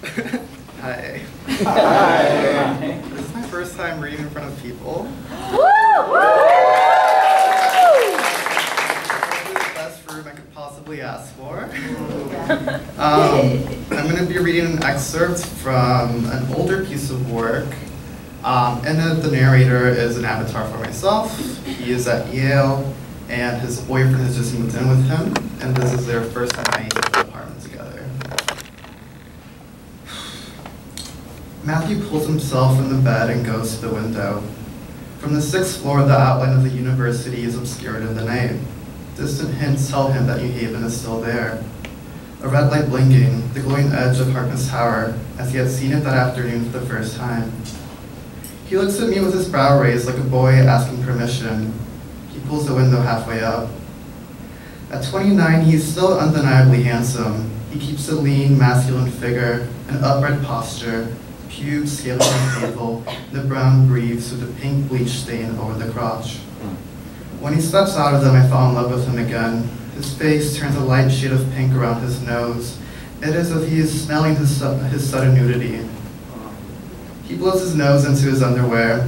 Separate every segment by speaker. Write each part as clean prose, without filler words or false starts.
Speaker 1: Hi.
Speaker 2: Hi.
Speaker 1: This is my first time reading in front of people. This is the best room I could possibly ask for. I'm going to be reading an excerpt from an older piece of work. In it, the narrator is an avatar for myself. He is at Yale, and his boyfriend has just moved in with him, and this is their first night in the apartment together. Matthew pulls himself from the bed and goes to the window. From the 6th floor, the outline of the university is obscured in the night. Distant hints tell him that New Haven is still there. A red light blinking, the glowing edge of Harkness Tower, as he had seen it that afternoon for the first time. He looks at me with his brow raised like a boy asking permission. He pulls the window halfway up. At 29, he is still undeniably handsome. He keeps a lean, masculine figure, an upright posture, pubes scaling his navel, the brown briefs with a pink bleach stain over the crotch. When he steps out of them, I fall in love with him again. His face turns a light shade of pink around his nose. It is as if he is smelling his sudden nudity. He blows his nose into his underwear.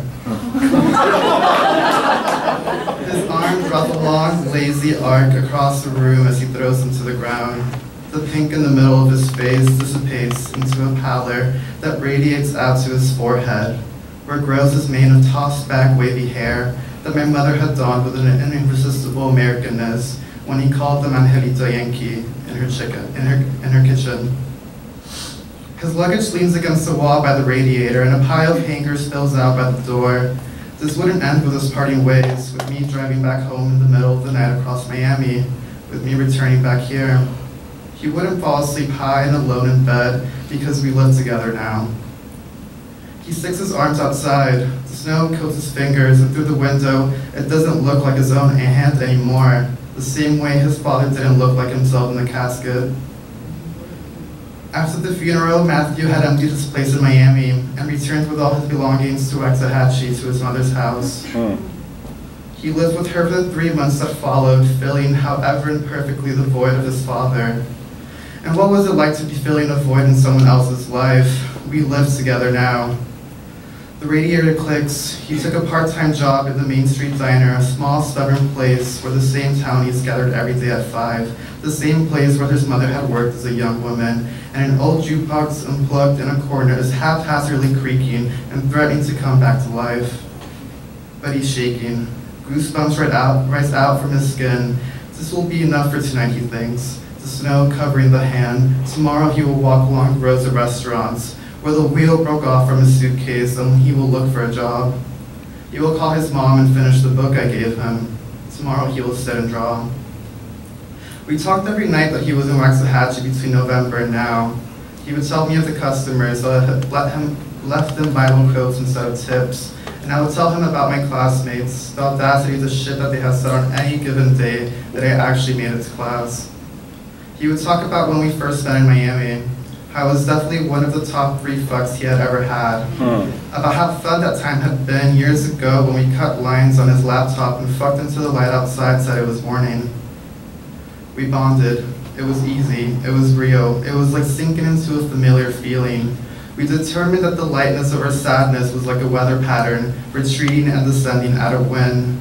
Speaker 1: His arm draws a long, lazy arc across the room as he throws them to the ground. The pink in the middle of his face dissipates into a pallor that radiates out to his forehead, where grows his mane of tossed-back wavy hair that my mother had donned with an irresistible Americanness when he called them Angelito Yankee in her kitchen. His luggage leans against the wall by the radiator, and a pile of hangers spills out by the door. This wouldn't end with us parting ways, with me driving back home in the middle of the night across Miami, with me returning back here. He wouldn't fall asleep high and alone in bed, because we live together now. He sticks his arms outside. The snow coats his fingers, and through the window, it doesn't look like his own hand anymore, the same way his father didn't look like himself in the casket. After the funeral, Matthew had emptied his place in Miami and returned with all his belongings to Waxahachie to his mother's house. He lived with her for the 3 months that followed, filling, however imperfectly, the void of his father. And what was it like to be filling a void in someone else's life? We live together now. The radiator clicks. He took a part-time job in the Main Street Diner, a small, stubborn place where the same townies gathered every day at 5, the same place where his mother had worked as a young woman, and an old jukebox unplugged in a corner is haphazardly creaking and threatening to come back to life. But he's shaking. Goosebumps rise out from his skin. This will be enough for tonight, he thinks. The snow covering the hand. Tomorrow he will walk along rows of restaurants, where the wheel broke off from his suitcase, and he will look for a job. He will call his mom and finish the book I gave him. Tomorrow he will sit and draw. We talked every night that he was in Waxahachie between November and now. He would tell me of the customers that had left him Bible quotes instead of tips, and I would tell him about my classmates, the audacity of the shit that they had said on any given day that I actually made it to class. He would talk about when we first met in Miami, how I was definitely one of the top 3 fucks he had ever had, about how fun that time had been years ago when we cut lines on his laptop and fucked until the light outside said it was morning. We bonded. It was easy. It was real. It was like sinking into a familiar feeling. We determined that the lightness of our sadness was like a weather pattern, retreating and descending at a whim.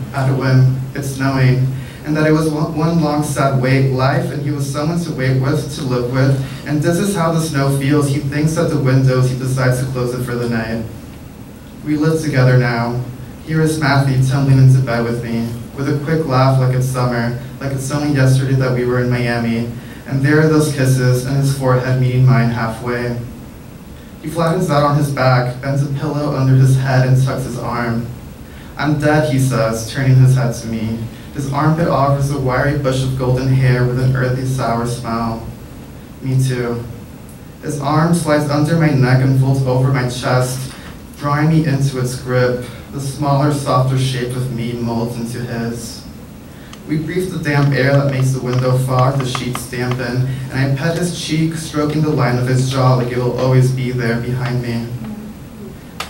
Speaker 1: It's snowing. And that it was one long sad wait, life, and he was someone to wait with, to live with. And this is how the snow feels. He thinks at the windows, he decides to close it for the night. We live together now. Here is Matthew tumbling into bed with me, with a quick laugh like it's summer, like it's only yesterday that we were in Miami. And there are those kisses, and his forehead meeting mine halfway. He flattens out on his back, bends a pillow under his head, and tucks his arm. I'm dead, he says, turning his head to me. His armpit offers a wiry bush of golden hair with an earthy, sour smell. Me too. His arm slides under my neck and folds over my chest, drawing me into its grip. The smaller, softer shape of me molds into his. We breathe the damp air that makes the window fog, the sheets dampen, and I pet his cheek, stroking the line of his jaw like it will always be there behind me.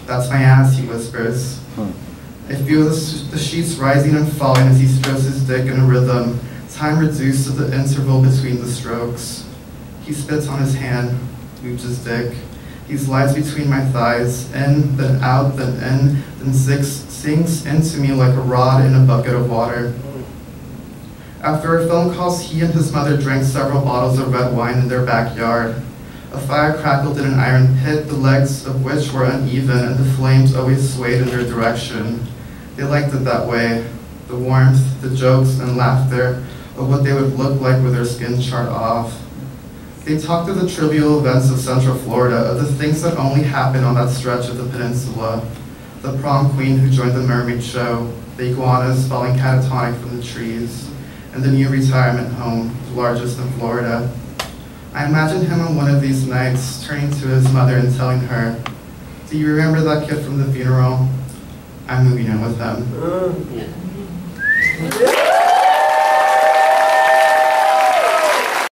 Speaker 1: That's my ass, he whispers. I feel the sheets rising and falling as he strokes his dick in a rhythm, time reduced to the interval between the strokes. He spits on his hand, moves his dick. He slides between my thighs, in, then out, then in, then sinks into me like a rod in a bucket of water. After our phone calls, he and his mother drank several bottles of red wine in their backyard. A fire crackled in an iron pit, the legs of which were uneven, and the flames always swayed in their direction. They liked it that way, the warmth, the jokes, and laughter of what they would look like with their skin charred off. They talked of the trivial events of Central Florida, of the things that only happen on that stretch of the peninsula. The prom queen who joined the mermaid show, the iguanas falling catatonic from the trees, and the new retirement home, the largest in Florida. I imagined him on one of these nights, turning to his mother and telling her, "Do you remember that kid from the funeral? I'm moving in with him."